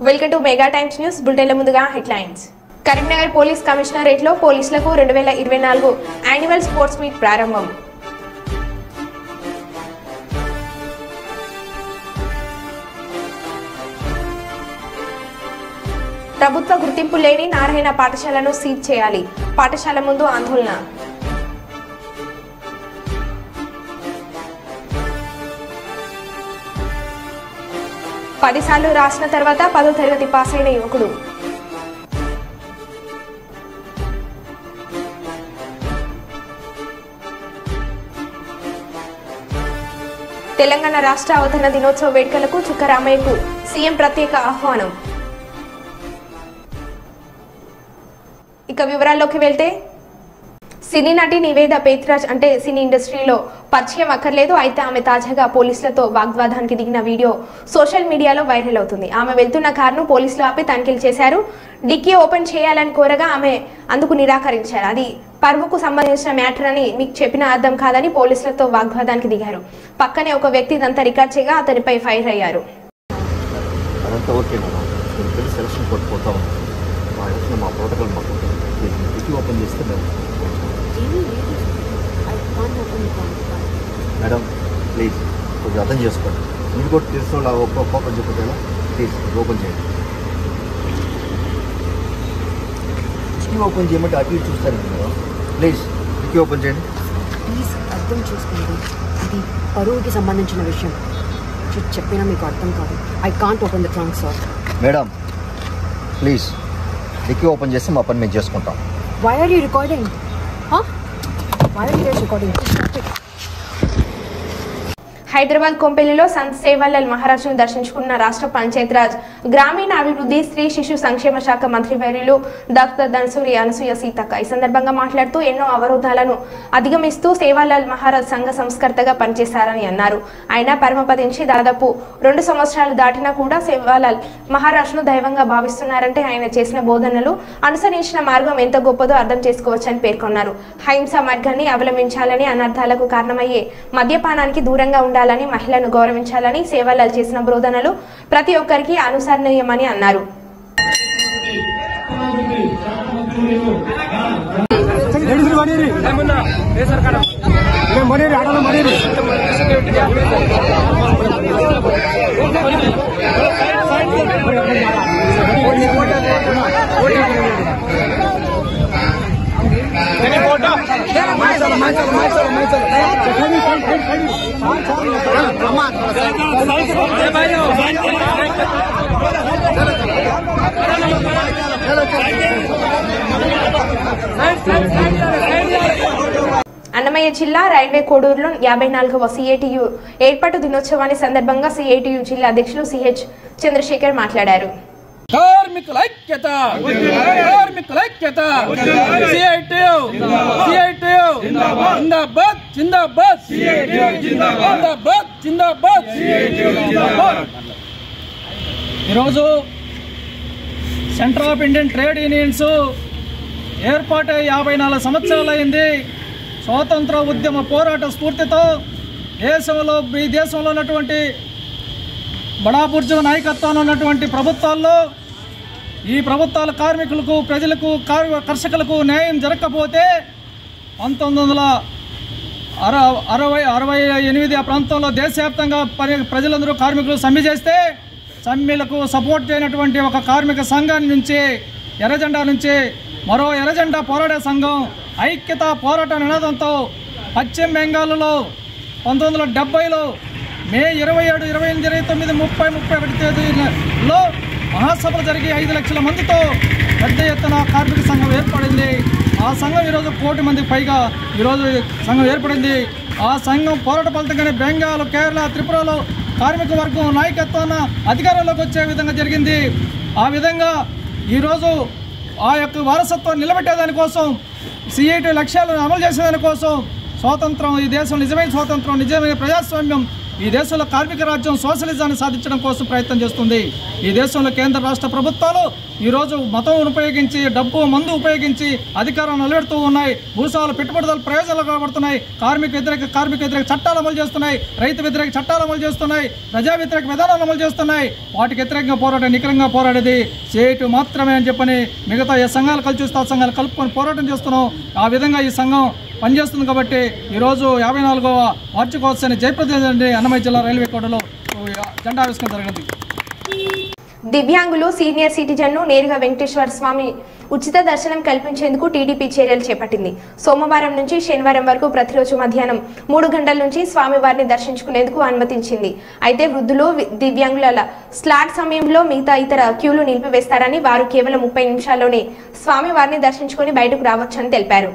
Welcome to Mega Times news బులెటిన్ల ముందుగా headlines. Karimnagar police కమిషనరేట్లో పోలీసులకు 2024 యాన్యువల్ స్పోర్ట్స్ మీట్ ప్రారంభం. ప్రభుత్వ గుర్తింపు లేని నారాయణ పాఠశాలను సీజ్ చేయాలి. పాఠశాల ముందు ఆందోళన. పదిసార్లు రాసిన తర్వాత 10వ తరగతి పాస్ అయిన యువకుడు. తెలంగాణ రాష్ట్ర అవతరణ దినోత్సవ వేడుకలకు చుక్కరామయ్యకు సీఎం ప్రత్యేక ఆహ్వానం. ఇక వివరాల్లోకి వెళ్తే, సినీ నటి నివేద పేత్రాజ్ అంటే సినీ ఇండస్ట్రీలో పరిచయం అక్కర్లేదు. అయితే ఆమె తాజాగా పోలీసులతో వాగ్వాదానికి దిగిన వీడియో సోషల్ మీడియాలో వైరల్ అవుతుంది. ఆమె వెళ్తున్న కారును పోలీసులు ఆపి తనిఖీలు చేశారు. డిక్కీ ఓపెన్ చేయాలని కోరగా ఆమె అందుకు నిరాకరించారు. అది పరువుకు సంబంధించిన మ్యాటర్ అని మీకు చెప్పిన అర్థం కాదని పోలీసులతో వాగ్వాదానికి దిగారు. పక్కనే ఒక వ్యక్తి ఇదంతా రికార్డ్ చేయగా అతనిపై ఫైర్ అయ్యారు. మేడం ప్లీజ్ కొంచెం అర్థం చేసుకోండి. మీరు కూడా తెలుసుకోవాలి. ఓపెన్ చెప్పేలా ప్లీజ్ ఓపెన్ చేయండి. డిక్కీ ఓపెన్ చేయమంటే అటు ఇటు చూస్తాను మేడం. ప్లీజ్ డిక్కీ ఓపెన్ చేయండి. ప్లీజ్ అర్థం చేసుకోండి. ఇది పరువుకి సంబంధించిన విషయం. చెప్పినా మీకు అర్థం కాదు. I can't open the trunk sir. Madam please dicky open చేసి మా పని మేము చేసుకుంటాం. Why are you recording? Huh? Why are you guys recording? Hyderabad కొంపెల్లిలో Sant Sevalal మహారాజ్ను దర్శించుకున్న రాష్ట్ర పంచాయతీరాజ్ గ్రామీణ అభివృద్ధి స్త్రీ శిశు సంక్షేమ శాఖ మంత్రి వర్యులు డాక్టర్ ధనసూరి అనసూయ సీతక్క ఈ సందర్భంగా మాట్లాడుతూ ఎన్నో అవరోధాలను అధిగమిస్తూ సేవాలాల్ మహారాజ్ సంఘ సంస్కర్తగా పనిచేశారని అన్నారు. ఆయన పరమపదించి దాదాపు 2 సంవత్సరాలు దాటినా కూడా సేవాలాల్ మహారాజ్ను దైవంగా భావిస్తున్నారంటే ఆయన చేసిన బోధనలు అనుసరించిన మార్గం ఎంత గొప్పదో అర్థం చేసుకోవచ్చని పేర్కొన్నారు. అహింసా మార్గాన్ని అవలంబించాలని, అనర్థాలకు కారణమయ్యే మద్యపానానికి దూరంగా ఉండాలని, మహిళలను గౌరవించాలని సేవాలాల్ చేసిన బోధనలు ప్రతి ఒక్కరికి అనుసరణీయమని అన్నారు. అన్నమయ్య జిల్లా రైల్వే కోడూరులో 54వ సిఐటియు ఏర్పాటు దినోత్సవాన్ని సందర్భంగా సిఐటియు జిల్లా అధ్యక్షులు సిహెచ్ చంద్రశేఖర్ మాట్లాడారు. కార్మికుల ఐక్యత, కార్మికుల ఐక్యత, సిఐటియు సిఐటియు జిందాబాద్ జిందాబాద్, జిందాబాద్ జిందాబాద్. ఈరోజు centre of Indian trade unions ఏర్పాటు 54 సంవత్సరాలు అయింది. స్వాతంత్ర ఉద్యమ పోరాట స్ఫూర్తితో ఈ దేశంలో ఉన్నటువంటి బడాబుర్జు నాయకత్వంలో ఉన్నటువంటి ప్రభుత్వాల్లో ఈ ప్రభుత్వాల కార్మికులకు, ప్రజలకు, కర్షకులకు న్యాయం జరగకపోతే 1968 ఆ ప్రాంతంలో దేశవ్యాప్తంగా ప్రజలందరూ కార్మికులు సమ్మె చేస్తే సమ్మెలకు సపోర్ట్ చేయనటువంటి ఒక కార్మిక సంఘాన్ని నుంచి, ఎర్రజెండా నుంచి మరో ఎర్రజెండా పోరాట సంఘం ఐక్యత పోరాట నినాదంతో పశ్చిమ బెంగాల్లో 1970లో మే 27, 28, 29, 30, 31 తేదీలో మహాసభలు జరిగి 5 లక్షల మందితో పెద్ద ఎత్తున కార్మిక సంఘం ఏర్పడింది. ఆ సంఘం ఈరోజు 1 కోటి మందికి పైగా ఈరోజు సంఘం ఏర్పడింది. ఆ సంఘం పోరాట ఫలితంగానే బెంగాల్, కేరళ, త్రిపురలో కార్మిక వర్గం నాయకత్వాన అధికారంలోకి వచ్చే విధంగా జరిగింది. ఆ విధంగా ఈరోజు ఆ యొక్క వారసత్వాన్ని నిలబెట్టేదానికోసం, సిఐటి లక్ష్యాలను అమలు చేసేదానికోసం స్వాతంత్రం, ఈ దేశం నిజమైన స్వాతంత్రం, నిజమైన ప్రజాస్వామ్యం ఈ దేశంలో కార్మిక రాజ్యం సోషలిజాన్ని సాధించడం కోసం ప్రయత్నం చేస్తుంది. ఈ దేశంలో కేంద్ర రాష్ట్ర ప్రభుత్వాలు ఈరోజు మతం ఉపయోగించి, డబ్బు, మందు ఉపయోగించి అధికారం నిలబెడుతూ ఉన్నాయి. భూస్వాముల పెట్టుబడులు ప్రయోజనాలు కాబడుతున్నాయి. కార్మిక వ్యతిరేక చట్టాలు అమలు చేస్తున్నాయి. రైతు వ్యతిరేక చట్టాలు అమలు చేస్తున్నాయి. ప్రజా వ్యతిరేక విధానాలు అమలు చేస్తున్నాయి. వాటికి వ్యతిరేకంగా నికరంగా పోరాడేది సేటు మాత్రమే అని చెప్పని మిగతా ఏ సంఘాలు కలిసి చూస్తే ఆ సంఘాలు కలుపుకొని పోరాటం చేస్తున్నాం. ఆ విధంగా ఈ సంఘం పనిచేస్తుంది. కాబట్టి ఈరోజు 54వ వార్షికోత్సవాన్ని జయప్రద అన్నమయ్య జిల్లా రైల్వే కోటలో జెండా ఆవిష్కరణ జరిగింది. దివ్యాంగులు, సీనియర్ సిటిజన్ను నేరుగా వెంకటేశ్వర స్వామి ఉచిత దర్శనం కల్పించేందుకు టీడీపీ చర్యలు చేపట్టింది. సోమవారం నుంచి శనివారం వరకు ప్రతిరోజు మధ్యాహ్నం 3 గంటల నుంచి స్వామివారిని దర్శించుకునేందుకు అనుమతించింది. అయితే వృద్ధులు, దివ్యాంగుల స్లాట్ సమయంలో మిగతా ఇతర క్యూలు నిలిపివేస్తారని, వారు కేవలం 30 నిమిషాల్లోనే స్వామివారిని దర్శించుకుని బయటకు రావచ్చని తెలిపారు.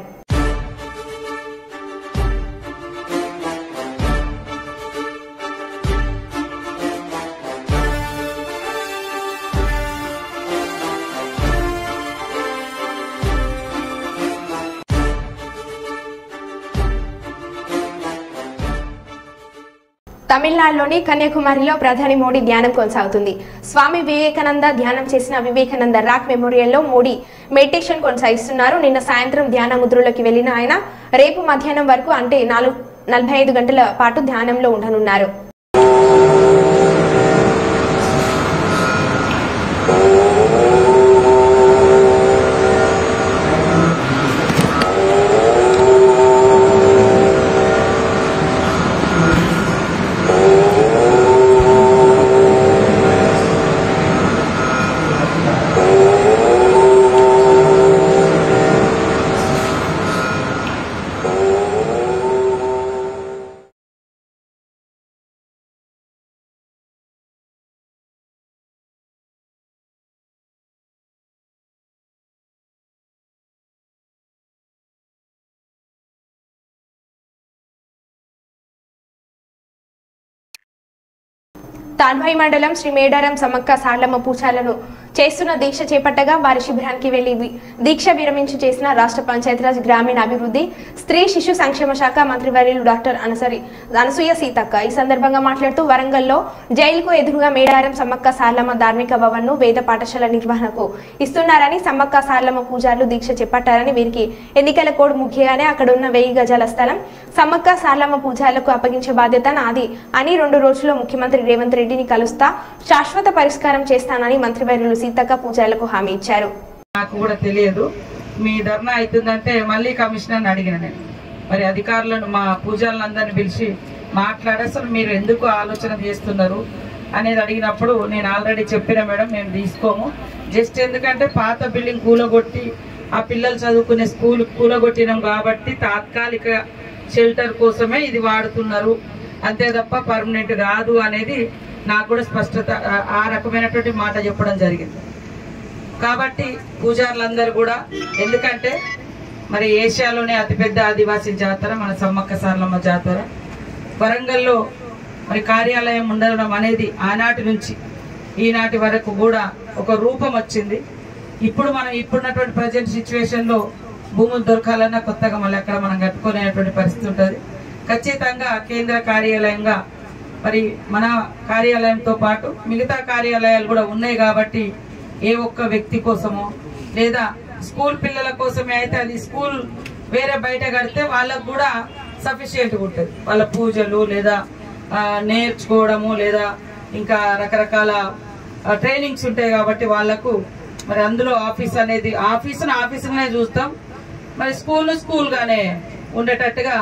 తమిళనాడులోని కన్యాకుమారిలో ప్రధాని మోడీ ధ్యానం కొనసాగుతుంది. స్వామి వివేకానంద ధ్యానం చేసిన వివేకానంద రాక్ మెమోరియల్లో మోడీ మెడిటేషన్ కొనసాగిస్తున్నారు. నిన్న సాయంత్రం ధ్యాన ముద్రలోకి వెళ్లిన ఆయన రేపు మధ్యాహ్నం వరకు అంటే 45 గంటల పాటు ధ్యానంలో ఉండనున్నారు. తాడ్వాయి మండలం శ్రీ మేడారం సమ్మక్క సార్లమ్మ పూజలను చేస్తున్న దీక్ష చేపట్టగా వారి శిబిరానికి వెళ్లి దీక్ష విరమించి చేసిన రాష్ట్ర పంచాయతీరాజ్ గ్రామీణాభివృద్ధి స్త్రీ శిశు సంక్షేమ శాఖ మంత్రివర్యులు డాక్టర్ అనసూయ సీతక్క ఈ సందర్భంగా మాట్లాడుతూ వరంగల్లో జైలుకు ఎదురుగా మేడారం సమ్మక్క సార్లమ్మ ధార్మిక భవన్ ను వేద పాఠశాల నిర్వహణకు ఇస్తున్నారని, సమ్మక్క సార్లమ్మ పూజారులు దీక్ష చేపట్టారని, వీరికి ఎన్నికల కోడ్ ముఖ్యంగానే అక్కడ ఉన్న 1000 గజాల స్థలం సమ్మక్క సార్లమ్మ పూజారులకు అప్పగించే బాధ్యత నాది అని 2 రోజుల్లో ముఖ్యమంత్రి రేవంత్ రెడ్డిని కలుస్తా శాశ్వత పరిష్కారం చేస్తానని మంత్రివర్యులు సీతక్క పూజారులకు హామీ ఇచ్చారు. నాకు కూడా తెలియదు మీ ధర్నా అవుతుందంటే మళ్ళీ కమిషనర్ని అడిగిన నేను, మరి అధికారులను మా పూజారులందరినీ పిలిచి మాట్లాడి అసలు మీరు ఎందుకు ఆలోచన చేస్తున్నారు అనేది అడిగినప్పుడు నేను ఆల్రెడీ చెప్పిన మేడం మేము తీసుకోము, జస్ట్ ఎందుకంటే పాత బిల్డింగ్ కూలగొట్టి ఆ పిల్లలు చదువుకునే స్కూల్ కూలగొట్టినాం కాబట్టి తాత్కాలిక షెల్టర్ కోసమే ఇది వాడుతున్నారు అంతే తప్ప పర్మనెంట్ రాదు అనేది నాకు కూడా స్పష్టత ఆ రకమైనటువంటి మాట చెప్పడం జరిగింది. కాబట్టి పూజారులందరూ కూడా, ఎందుకంటే మరి ఏషియాలోనే అతిపెద్ద ఆదివాసీ జాతర మన సమ్మక్క సార్లమ్మ జాతర, వరంగల్లో మరి కార్యాలయం ఉండడం అనేది ఆనాటి నుంచి ఈనాటి వరకు కూడా ఒక రూపం వచ్చింది. ఇప్పుడు మనం ఇప్పుడున్నటువంటి ప్రజెంట్ సిచ్యువేషన్లో భూములు దొరకాలన్నా కొత్తగా మళ్ళీ అక్కడ మనం కట్టుకునేటువంటి పరిస్థితి ఉంటుంది. ఖచ్చితంగా కేంద్ర కార్యాలయంగా మరి మన కార్యాలయంతో పాటు మిగతా కార్యాలయాలు కూడా ఉన్నాయి కాబట్టి ఏ ఒక్క వ్యక్తి కోసమో లేదా స్కూల్ పిల్లల కోసమే అయితే అది స్కూల్ వేరే బయట కడితే వాళ్ళకు కూడా సఫిషియెంట్గా ఉంటుంది, వాళ్ళ పూజలు లేదా నేర్చుకోవడము లేదా ఇంకా రకరకాల ట్రైనింగ్స్ ఉంటాయి కాబట్టి వాళ్లకు మరి అందులో ఆఫీస్ అనేది ఆఫీసునే చూస్తాం, మరి స్కూల్ గానే ఉండేటట్టుగా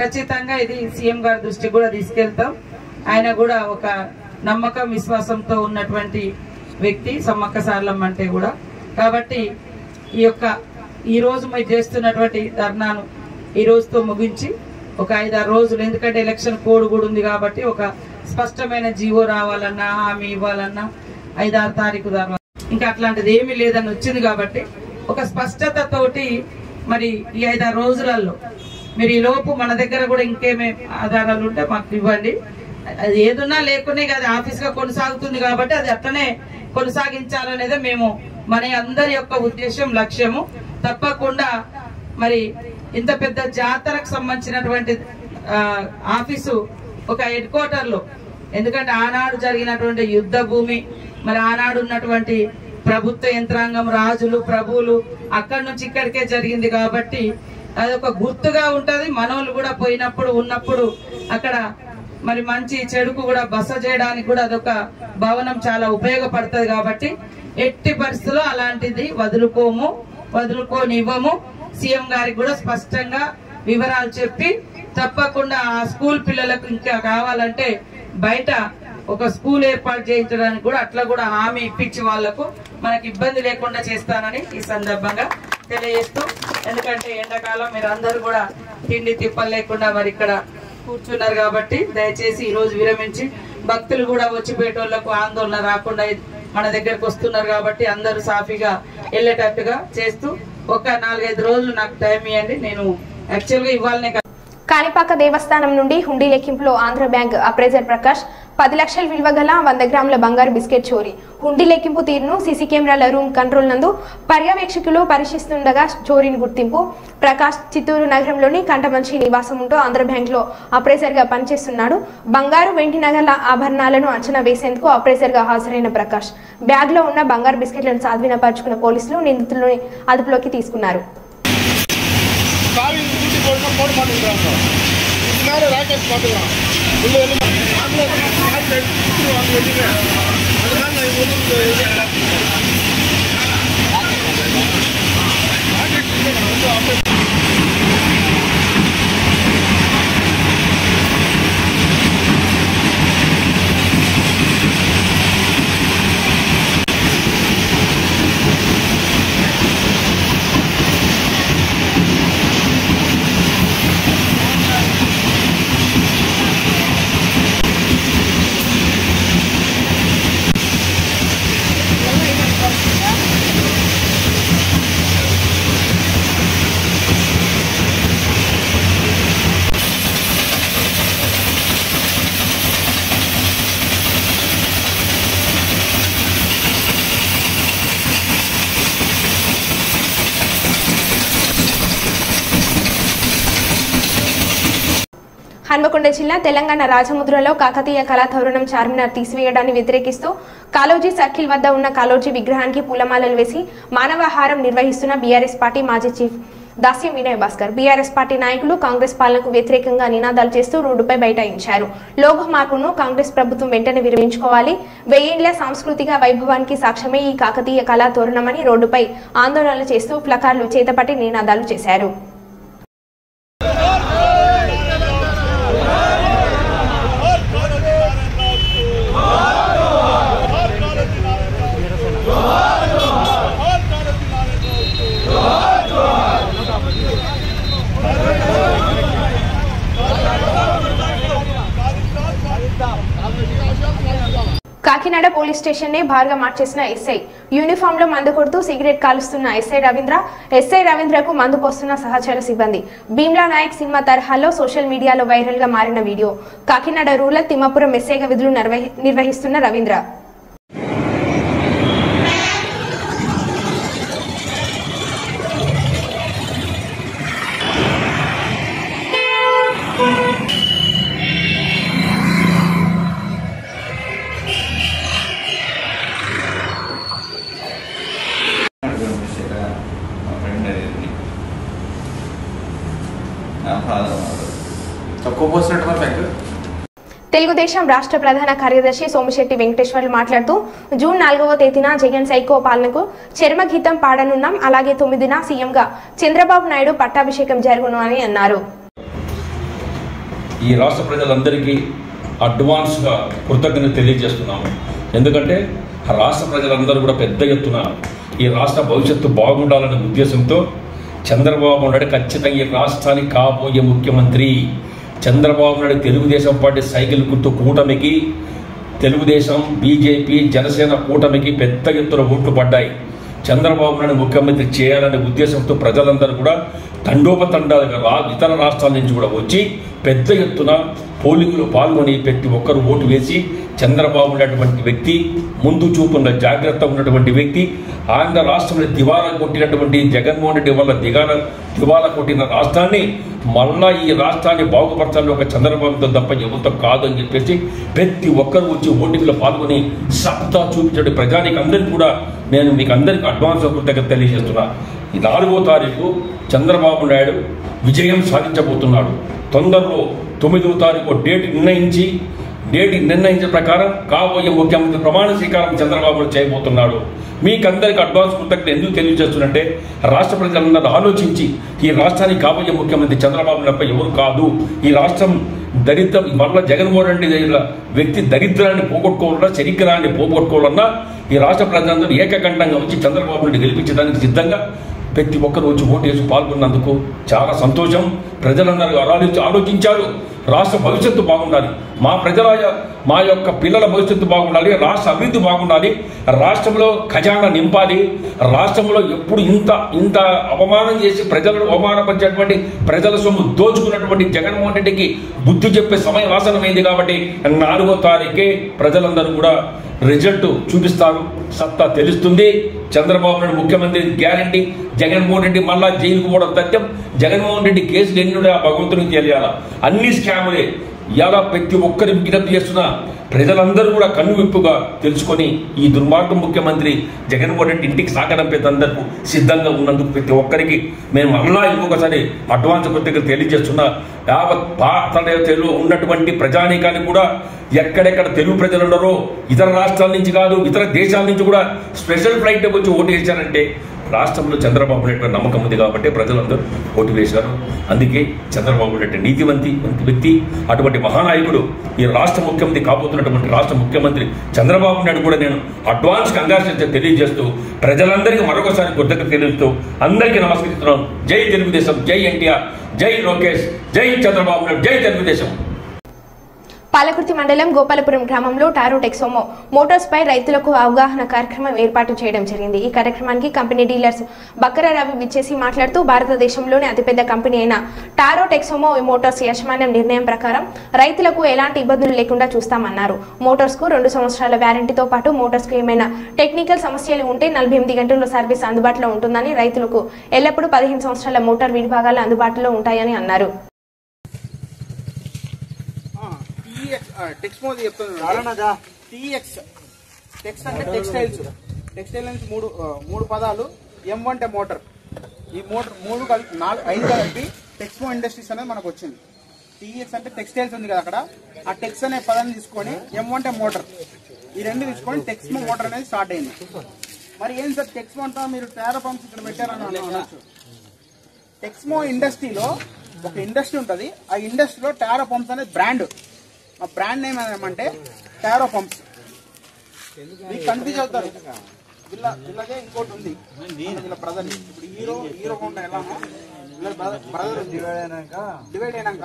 ఖచ్చితంగా ఇది సీఎం గారి దృష్టికి కూడా తీసుకెళ్తాం. ఆయన కూడా ఒక నమ్మకం విశ్వాసంతో ఉన్నటువంటి వ్యక్తి సమ్మక్క సార్లమ్మ అంటే కూడా. కాబట్టి ఈ రోజు మీరు చేస్తున్నటువంటి ధర్నాను ఈ రోజుతో ముగించి ఒక 5-6 రోజులు, ఎందుకంటే ఎలక్షన్ కోడ్ కూడా ఉంది కాబట్టి ఒక స్పష్టమైన జీవో రావాలన్నా హామీ ఇవ్వాలన్నా 5-6 తారీఖు ధర్నా, ఇంకా అట్లాంటిది ఏమీ లేదని వచ్చింది కాబట్టి ఒక స్పష్టతతోటి మరి ఈ 5-6 రోజులలో మీరు ఈ లోపు మన దగ్గర కూడా ఇంకేమే ఆధారాలు ఉంటే మాకు ఇవ్వండి. అది ఏదున్నా లేకునే కదా ఆఫీస్గా కొనసాగుతుంది కాబట్టి అది అట్లనే కొనసాగించాలనేదే మేము మన అందరి యొక్క ఉద్దేశం, లక్ష్యము. తప్పకుండా మరి ఇంత పెద్ద జాతరకు సంబంధించినటువంటి ఆఫీసు ఒక హెడ్ క్వార్టర్లో, ఎందుకంటే ఆనాడు జరిగినటువంటి యుద్ధ భూమి, మరి ఆనాడు ఉన్నటువంటి ప్రభుత్వ యంత్రాంగం, రాజులు, ప్రభువులు అక్కడి నుంచి ఇక్కడికే జరిగింది కాబట్టి అదొక గుర్తుగా ఉంటది. మనోళ్ళు కూడా పోయినప్పుడు ఉన్నప్పుడు అక్కడ మరి మంచి చెడుకు కూడా బస చేయడానికి కూడా అదొక భవనం చాలా ఉపయోగపడుతుంది. కాబట్టి ఎట్టి పరిస్థితుల్లో అలాంటిది వదులుకోనివ్వము. సీఎం గారికి కూడా స్పష్టంగా వివరాలు చెప్పి తప్పకుండా ఆ స్కూల్ పిల్లలకు ఇంకా కావాలంటే బయట ఒక స్కూల్ ఏర్పాటు చేయించడానికి కూడా అట్లా కూడా హామీ ఇప్పించి వాళ్లకు మనకి ఇబ్బంది లేకుండా చేస్తానని ఈ సందర్భంగా తెలియజేస్తూ, ఎందుకంటే ఎండాకాలం మీరు అందరూ కూడా తిండి తిప్పలు లేకుండా మరి ఇక్కడ కూర్చున్నారు కాబట్టి దయచేసి ఈ రోజు విరమించి భక్తులు కూడా వచ్చిపోయేటోళ్లకు ఆందోళన రాకుండా మన దగ్గరకు వస్తున్నారు కాబట్టి అందరూ సాఫీగా వెళ్ళేటట్టుగా చేస్తూ ఒక 4-5 రోజులు నాకు టైం ఇవ్వండి. నేను యాక్చువల్గా ఇవ్వాలనే. కాణిపాక దేవస్థానం నుండి హుండీ లెక్కింపులో ఆంధ్ర బ్యాంక్ అప్రైజర్ ప్రకాష్ 10 లక్షల విలువ గల 100 గ్రాముల బంగారు బిస్కెట్ చోరీ. హుండీ లెక్కింపు తీరును సీసీ కెమెరాల రూమ్ కంట్రోల్ నందు పర్యవేక్షకులు పరిశీలిస్తుండగా చోరీని గుర్తింపు. ప్రకాష్ చిత్తూరు నగరంలోని కంటమంచి నివాసం ఉంటూ ఆంధ్ర బ్యాంక్ లో అప్రైజర్ గా పనిచేస్తున్నాడు. బంగారు, వెండి నగల ఆభరణాలను అంచనా వేసేందుకు అప్రైజర్ గా హాజరైన ప్రకాష్ బ్యాగ్ లో ఉన్న బంగారు బిస్కెట్లను స్వాధీనపరుచుకున్న పోలీసులు నిందితులను అదుపులోకి తీసుకున్నారు. హన్మకొండ జిల్లా తెలంగాణ రాజముద్రలో కాకతీయ కళాతోరణం చార్మినార్ తీసివేయడాన్ని వ్యతిరేకిస్తూ కాలోజీ సర్కిల్ వద్ద ఉన్న కాలోజీ విగ్రహానికి పూలమాలలు వేసి మానవహారం నిర్వహిస్తున్న బీఆర్ఎస్ పార్టీ మాజీ చీఫ్ దాస్యం వినయ్ భాస్కర్. బీఆర్ఎస్ పార్టీ నాయకులు కాంగ్రెస్ పాలనకు వ్యతిరేకంగా నినాదాలు చేస్తూ రోడ్డుపై బైఠాయించారు. లోగో మార్పును కాంగ్రెస్ ప్రభుత్వం వెంటనే విరమించుకోవాలి. 1000 ఏళ్ల సాంస్కృతిక వైభవానికి సాక్ష్యమే ఈ కాకతీయ కళాతోరణమని రోడ్డుపై ఆందోళనలు చేస్తూ ప్లకార్డులు చేతపట్టి నినాదాలు చేశారు. కాకినాడ పోలీస్ స్టేషన్ నే భారీగా మార్చేసిన ఎస్ఐ. యూనిఫామ్ లో మందు కొడుతూ సిగరెట్ కాలుస్తున్న ఎస్ఐ రవీంద్రకు మందు పోస్తున్న సహచర సిబ్బంది. భీమ్లా నాయక్ సినిమా తరహాలో సోషల్ మీడియాలో వైరల్ గా మారిన వీడియో. కాకినాడ రూరల్ తిమ్మాపురం ఎస్ఐగా విధులు నిర్వహిస్తున్న రవీంద్ర తెలుగుదేశం రాష్ట్ర ప్రధాన కార్యదర్శి సోమిశెట్టి వెంకటేశ్వర్లు మాట్లాడుతూ జూన్ 4వ తేదీన జగన్ సైకో పాలనకు చర్మగీతం పాడనున్నాం. అలాగే 9న సీఎంగా చంద్రబాబు నాయుడు పట్టాభిషేకం జరుగును అని అన్నారు. ఈ రాష్ట్ర ప్రజలందరికీ అడ్వాన్స్గా కృతజ్ఞత తెలియజేస్తున్నాము. ఎందుకంటే రాష్ట్ర ప్రజలందరూ కూడా పెద్ద ఎత్తున ఈ రాష్ట్ర భవిష్యత్తు బాగుండాలనే ఉద్దేశంతో చంద్రబాబు నాయుడు ఖచ్చితంగా ఈ రాష్ట్రానికి కాబోయే ముఖ్యమంత్రి. చంద్రబాబు నాయుడు తెలుగుదేశం పార్టీ సైకిల్ గుర్తు కూటమికి, తెలుగుదేశం, బీజేపీ, జనసేన కూటమికి పెద్ద ఎత్తున ఓట్లు పడ్డాయి. చంద్రబాబు నాయుడు ముఖ్యమంత్రి చేయాలనే ఉద్దేశంతో ప్రజలందరూ కూడా తండోపతండాలుగా ఇతర రాష్ట్రాల నుంచి కూడా వచ్చి పెద్ద ఎత్తున పోలింగ్లో పాల్గొని ప్రతి ఒక్కరు ఓటు వేసి చంద్రబాబు ఉన్నటువంటి వ్యక్తి, ముందు చూపున్న జాగ్రత్త ఉన్నటువంటి వ్యక్తి, ఆంధ్ర రాష్ట్రంలో దివాలా కొట్టినటువంటి జగన్మోహన్ రెడ్డి వల్ల దివాలా కొట్టిన రాష్ట్రాన్ని మళ్ళా ఈ రాష్ట్రాన్ని బాగుపరచాలని ఒక చంద్రబాబుతో తప్ప ఎవరితో కాదు అని చెప్పేసి ప్రతి ఒక్కరు వచ్చి ఓటింగ్లో పాల్గొని సత్తా చూపించే ప్రజానికి అందరికీ కూడా నేను మీకు అందరికీ అడ్వాన్స్ కృతజ్ఞత తెలియజేస్తున్నా. ఈ 4వ తారీఖు చంద్రబాబు నాయుడు విజయం సాధించబోతున్నాడు. తొందరలో 9వ తారీఖు డేట్ నిర్ణయించిన ప్రకారం కాబోయే ముఖ్యమంత్రి ప్రమాణ స్వీకారం చంద్రబాబు చేయబోతున్నాడు. మీకందరికీ అడ్వాన్స్ కృతజ్ఞత ఎందుకు తెలియజేస్తున్నంటే రాష్ట్ర ప్రజలందరూ ఆలోచించి ఈ రాష్ట్రానికి కాబోయే ముఖ్యమంత్రి చంద్రబాబు తప్ప ఎవరు కాదు, ఈ రాష్ట్రం దరిద్రం మళ్ళీ జగన్మోహన్ రెడ్డి వ్యక్తి దరిద్రాన్ని పోగొట్టుకోవాలన్నా చరిత్రాన్ని పోగొట్టుకోవాలన్నా ఈ రాష్ట్ర ప్రజలందరూ ఏకకంఠంగా వచ్చి చంద్రబాబు నాయుడు గెలిపించడానికి సిద్ధంగా ప్రతి ఒక్కరు వచ్చి ఓటు వేసి పాల్గొన్నందుకు చాలా సంతోషం. ప్రజలందరూ ఆలోచించారు. రాష్ట్ర భవిష్యత్తు బాగుండాలి, మా యొక్క పిల్లల భవిష్యత్తు బాగుండాలి, రాష్ట్ర అభివృద్ధి బాగుండాలి, రాష్ట్రంలో ఖజానా నింపాలి. రాష్ట్రంలో ఎప్పుడు ఇంత అవమానం చేసి ప్రజలను అవమానపరిచేటువంటి ప్రజల సొమ్ము దోచుకున్నటువంటి జగన్మోహన్ రెడ్డికి బుద్ధి చెప్పే సమయం ఆసనమైంది. కాబట్టి 4వ తారీఖే ప్రజలందరూ కూడా రిజల్ట్ చూపిస్తారు, సత్తా తెలుస్తుంది. చంద్రబాబు నాయుడు ముఖ్యమంత్రి గ్యారంటీ, జగన్మోహన్ రెడ్డి మళ్ళా జైలుకు పోవడం సత్యం. జగన్మోహన్ రెడ్డి కేసులు ఎన్ని ఆ భగవంతునికి తెలియాలా, అన్ని స్కాములే. ఇలా ప్రతి ఒక్కరి విజ్ఞప్తి చేస్తున్నా ప్రజలందరూ కూడా కన్నువిప్పుగా తెలుసుకొని ఈ దుర్మార్గ ముఖ్యమంత్రి జగన్మోహన్ రెడ్డి ఇంటికి సాగనంపేందుకు సిద్ధంగా ఉన్నందుకు ప్రతి ఒక్కరికి మేము మళ్ళా ఇంకొకసారి అడ్వాన్స్ కృతజ్ఞత తెలియజేస్తున్నా. యావత్ భారతదేశంలో ఉన్నటువంటి ప్రజానీకానికి కూడా ఎక్కడెక్కడ తెలుగు ప్రజలు ఉన్నారో ఇతర రాష్ట్రాల నుంచి కాదు ఇతర దేశాల నుంచి కూడా స్పెషల్ ఫ్లైట్ వచ్చి ఓటు వేశారంటే రాష్ట్రంలో చంద్రబాబు నాయుడు నమ్మకం ఉంది కాబట్టి ప్రజలందరూ ఓటు వేశారు. అందుకే చంద్రబాబు నాయుడు నీతివంతి వ్యక్తి, అటువంటి మహానాయకుడు ఈ రాష్ట్ర ముఖ్యమంత్రి కాబోతున్నటువంటి రాష్ట్ర ముఖ్యమంత్రి చంద్రబాబు నాయుడు కూడా నేను అడ్వాన్స్ కంగ్రాచులేషన్ తెలియజేస్తూ ప్రజలందరికీ మరొకసారి కృతజ్ఞత తెలియజేస్తూ అందరికీ నమస్కరిస్తున్నాం. జై తెలుగుదేశం, జై ఎన్టీఆర్, జై లోకేష్, జై చంద్రబాబు నాయుడు, జై తెలుగుదేశం. పాలకుర్తి మండలం గోపాలపురం గ్రామంలో టారో టెక్సోమో మోటార్స్ పై రైతులకు అవగాహన కార్యక్రమం ఏర్పాటు చేయడం జరిగింది. ఈ కార్యక్రమానికి కంపెనీ డీలర్స్ బక్కర రవి విచ్చేసి మాట్లాడుతూ భారతదేశంలోనే అతిపెద్ద కంపెనీ అయిన టారో టెక్సోమో మోటార్స్ యాజమాన్యం నిర్ణయం ప్రకారం రైతులకు ఎలాంటి ఇబ్బందులు లేకుండా చూస్తామన్నారు. మోటార్స్ కు 2 సంవత్సరాల వ్యారంటీతో పాటు మోటార్స్ కు ఏమైనా టెక్నికల్ సమస్యలు ఉంటే 48 గంటల్లో సర్వీస్ అందుబాటులో ఉంటుందని, రైతులకు ఎల్లప్పుడూ 15 సంవత్సరాల మోటార్ విడిభాగాలు అందుబాటులో ఉంటాయని అన్నారు. టెక్స్మో చెప్తుంది. టీఎక్స్ టెక్స్ అంటే టెక్స్టైల్స్ నుంచి మూడు పదాలు. M అంటే మోటార్. ఈ మోటార్ 5 కలిపి టెక్స్మో ఇండస్ట్రీస్ అనేది మనకు వచ్చింది. టీఎక్స్ అంటే టెక్స్టైల్స్ ఉంది కదా అక్కడ, ఆ టెక్స్ అనే పదాన్ని తీసుకొని M అంటే మోటార్, ఈ 2 తీసుకొని టెక్స్మో మోటార్ అనేది స్టార్ట్ అయింది. మరి ఏం సార్ టెక్స్మో అంటా మీరు టారో పంప్స్ ఇక్కడ పెట్టారని అనొచ్చు. టెక్స్మో ఇండస్ట్రీలో ఒక ఇండస్ట్రీ ఉంటుంది. ఆ ఇండస్ట్రీలో టారో పంప్స్ అనేది బ్రాండ్. ఆ బ్రాండ్ నేమ్ ఏమంటే టారో పంప్స్. మీకు కన్ఫ్యూజ్ అవుతారు. ఇలాగే ఇంకోటి ఉంది వీళ్ళ బ్రదర్. ఇప్పుడు హీరో హోండా ఎలానో బ్రదర్ డివైడ్ అయినాక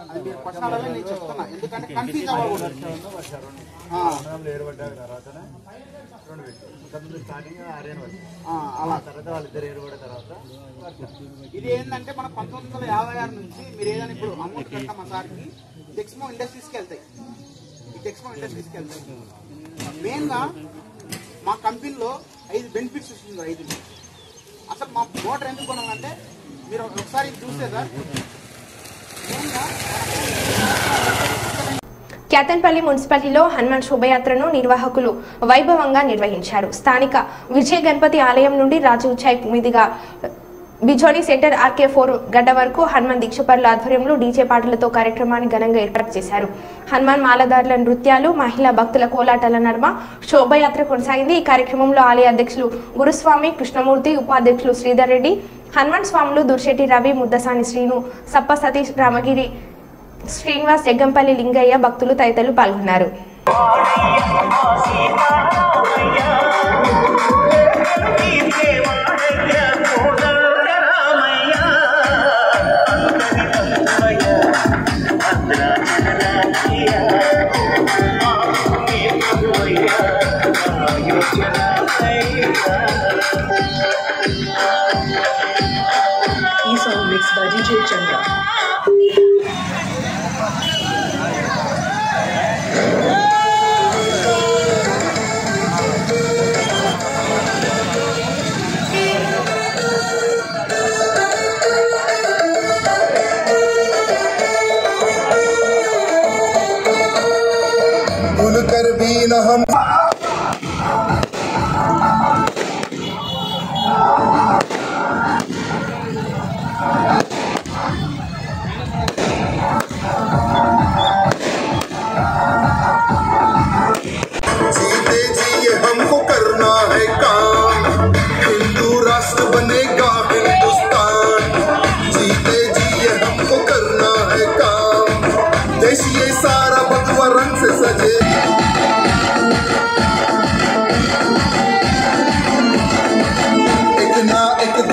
అది మీరు క్వశ్చన్ అడగలేదు నేను చెప్తున్నా, ఎందుకంటే కన్ఫ్యూజ్ అవ్వకూడదు. ఇది ఏంటంటే మన 1956 నుంచి మీరు ఏదైనా ఇప్పుడు అమౌంట్ కట్టాం మా సార్కి టెక్స్మో ఇండస్ట్రీస్కి వెళ్తాయి. ఈ టెక్స్మో ఇండస్ట్రీస్కి వెళ్తాయి. మెయిన్గా మా కంపెనీలో 5 బెనిఫిట్స్ వస్తుంది రైతులు. అసలు మా మోటార్ ఎందుకు కొనాలంటే మీరు ఒకసారి చూస్తే సార్ మెయిన్గా క్యాతన్పల్లి మున్సిపాలిటీలో హనుమాన్ శోభయాత్రను నిర్వాహకులు వైభవంగా నిర్వహించారు. స్థానిక విజయ గణపతి ఆలయం నుండి రాజీవ్ చౌక్ మీదుగా బిజోని సెంటర్ RK4 గడ్డ వరకు హనుమాన్ దీక్షపరుల ఆధ్వర్యంలో డీజే పాటలతో కార్యక్రమాన్ని ఘనంగా ఏర్పాటు చేశారు. హనుమాన్ మాలదారుల నృత్యాలు, మహిళా భక్తుల కోలాటాల నడుమ శోభయాత్ర కొనసాగింది. ఈ కార్యక్రమంలో ఆలయ అధ్యక్షులు గురుస్వామి కృష్ణమూర్తి, ఉపాధ్యక్షులు శ్రీధర్ రెడ్డి, హనుమాన్ స్వాములు దుర్శెట్టి రవి, ముద్దసాని శ్రీను, సప్ప సతీష్, రామగిరి శ్రీనివాస్, జగ్గంపల్లి లింగయ్య, భక్తులు తదితరులు పాల్గొన్నారు. ఈ సాంగ్ మిక్స్ బై DJ చంద్ర.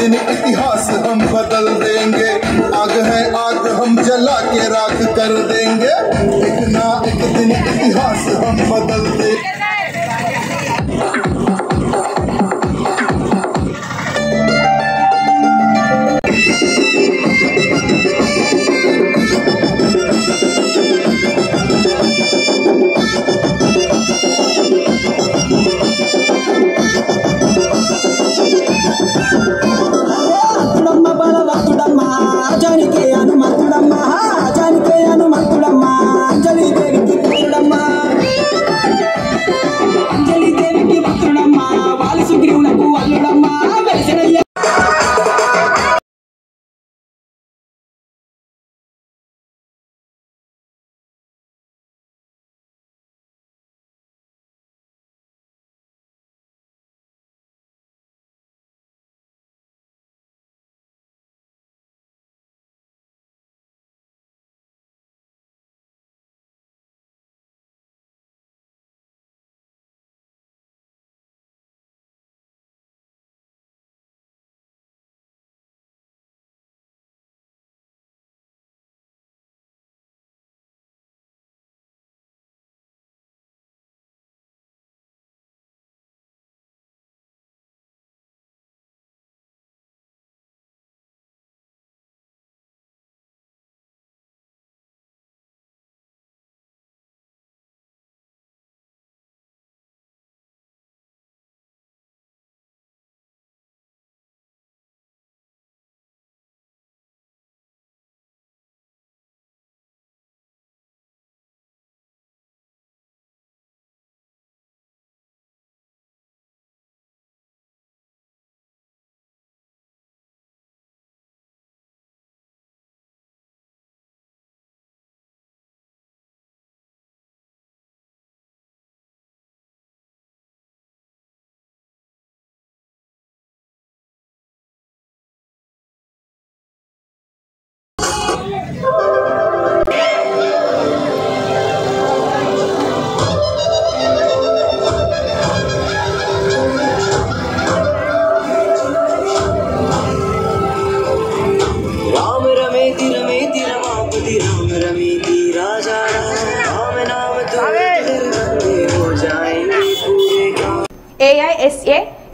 दिन इतिहास हम बदल देंगे, आग है आग हम जला के राख कर देंगे, एक ना एक दिन इतिहास हम बदल देंगे।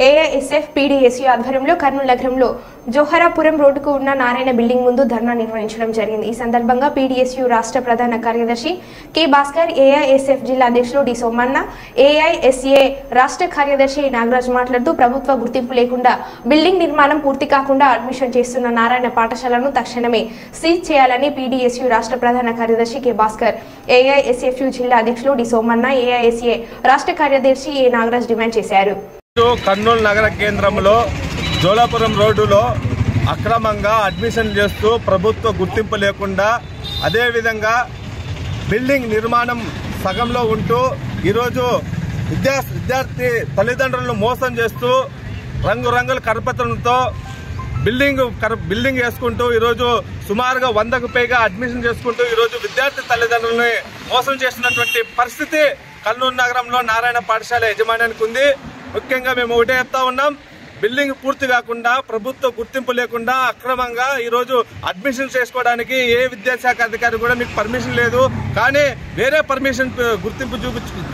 ఏఐఎస్ఎఫ్ పీడీఎస్యూ ఆధ్వర్యంలో కర్నూలు నగరంలో జోహరాపురం రోడ్డుకు ఉన్న నారాయణ బిల్డింగ్ ముందు ధర్నా నిర్వహించడం జరిగింది. ఈ సందర్భంగా పీడీఎస్యూ రాష్ట్ర ప్రధాన కార్యదర్శి కె భాస్కర్, ఏఐఎస్ఎఫ్ జిల్లా అధ్యక్షులు డి సోమన్న, ఏఐఎస్ఏ రాష్ట్ర కార్యదర్శి నాగరాజ్ మాట్లాడుతూ ప్రభుత్వ గుర్తింపు లేకుండా బిల్డింగ్ నిర్మాణం పూర్తి కాకుండా అడ్మిషన్ చేస్తున్న నారాయణ పాఠశాలను తక్షణమే సీజ్ చేయాలని పీడీఎస్యూ రాష్ట్ర ప్రధాన కార్యదర్శి కె భాస్కర్, ఏఐఎస్ఎఫ్ జిల్లా అధ్యక్షులు డి సోమన్న, ఏఐఎస్ఏ రాష్ట్ర కార్యదర్శి ఏ నాగరాజ్ డిమాండ్ చేశారు. కర్నూలు నగర కేంద్రంలో జోలాపురం రోడ్డులో అక్రమంగా అడ్మిషన్ చేస్తూ ప్రభుత్వ గుర్తింపు లేకుండా, అదేవిధంగా బిల్డింగ్ నిర్మాణం సగంలో ఉంటూ ఈరోజు విద్యార్థి తల్లిదండ్రులను మోసం చేస్తూ రంగురంగుల కరపత్రంతో బిల్డింగ్ వేసుకుంటూ ఈరోజు సుమారుగా 100కు పైగా అడ్మిషన్ చేసుకుంటూ ఈరోజు విద్యార్థి తల్లిదండ్రులని మోసం చేస్తున్నటువంటి పరిస్థితి కర్నూలు నగరంలో నారాయణ పాఠశాల యజమానికి ఉంది. ముఖ్యంగా మేము ఒకటే చెప్తా ఉన్నాం, బిల్డింగ్ పూర్తి కాకుండా ప్రభుత్వ గుర్తింపు లేకుండా అక్రమంగా ఈరోజు అడ్మిషన్ చేసుకోవడానికి ఏ విద్యాశాఖ అధికారి కూడా మీకు పర్మిషన్ లేదు. కానీ వేరే పర్మిషన్ గుర్తింపు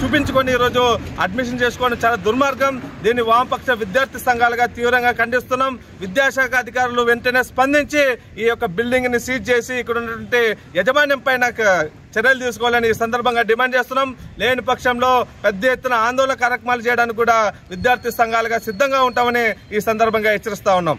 చూపించుకొని ఈరోజు అడ్మిషన్ చేసుకోవడం చాలా దుర్మార్గం. దీన్ని వామపక్ష విద్యార్థి సంఘాలుగా తీవ్రంగా ఖండిస్తున్నాం. విద్యాశాఖ అధికారులు వెంటనే స్పందించి ఈ యొక్క బిల్డింగ్ ని సీజ్ చేసి ఇక్కడ ఉన్నటువంటి యజమాన్యం పైన చర్యలు తీసుకోవాలని ఈ సందర్భంగా డిమాండ్ చేస్తున్నాం. లేని పక్షంలో పెద్ద ఎత్తున ఆందోళన కార్యక్రమాలు చేయడానికి కూడా విద్యార్థి సంఘాలుగా సిద్ధంగా ఉంటామని ఈ సందర్భంగా హెచ్చరిస్తా ఉన్నాం.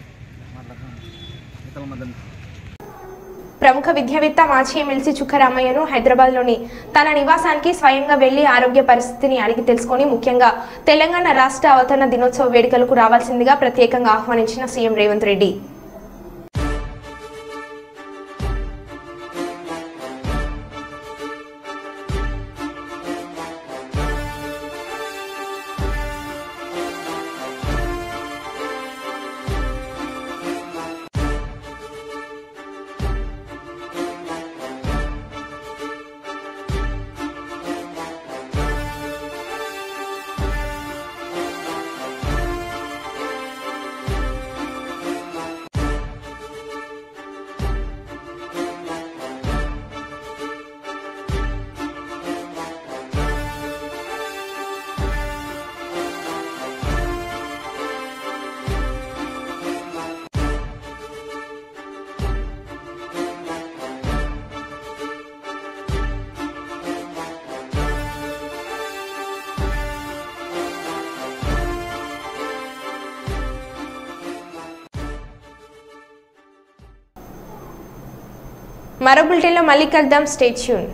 ప్రముఖ విద్యావేత్త మాజీ ఎమ్మెల్సీ చుక్కరామయ్యను హైదరాబాద్లోని తన నివాసానికి స్వయంగా వెళ్లి ఆరోగ్య పరిస్థితిని అడిగి తెలుసుకుని ముఖ్యంగా తెలంగాణ రాష్ట్ర అవతరణ దినోత్సవ వేడుకలకు రావాల్సిందిగా ప్రత్యేకంగా ఆహ్వానించిన సీఎం రేవంత్ రెడ్డి. మరో బులెటిన్లో మళ్ళీ కలుద్దాం. Stay tune.